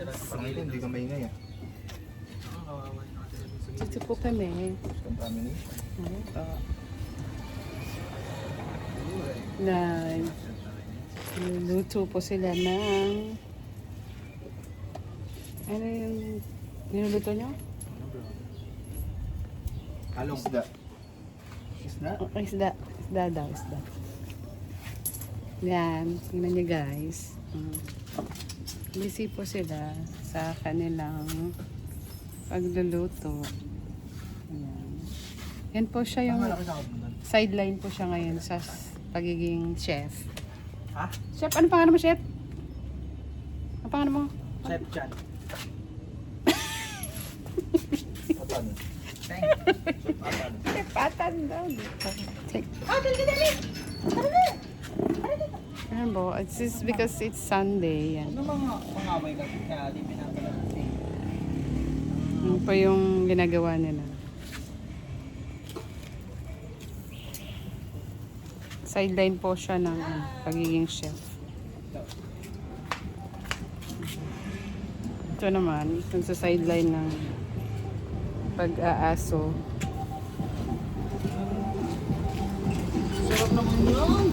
Pangito, hindi ka maingay ah. Dito po kami. Contamination. Ano po? Luluto po sila ng... Ano yung niluluto nyo? Halong. Isda. Isda? Oh, isda. Isda daw, isda. Yan. Tingnan nyo guys. Busy po sila sa kanilang pagluluto. Yan. Yan po siya yung sideline po siya ngayon sa pagiging chef. Ha? Chef, ano pangalan mo, chef? Ano pangalan mo? Chef Chan. Atan. Chef Atan daw. Check. Ano po? It's just because it's Sunday. Yan. Ano mga pangaway kasi kaya di pinapalagay? Ano po yung ginagawa nila? Sideline po siya ng pagiging chef. Ito naman, yung sa sideline ng pag-aaso. Sarap naman yun!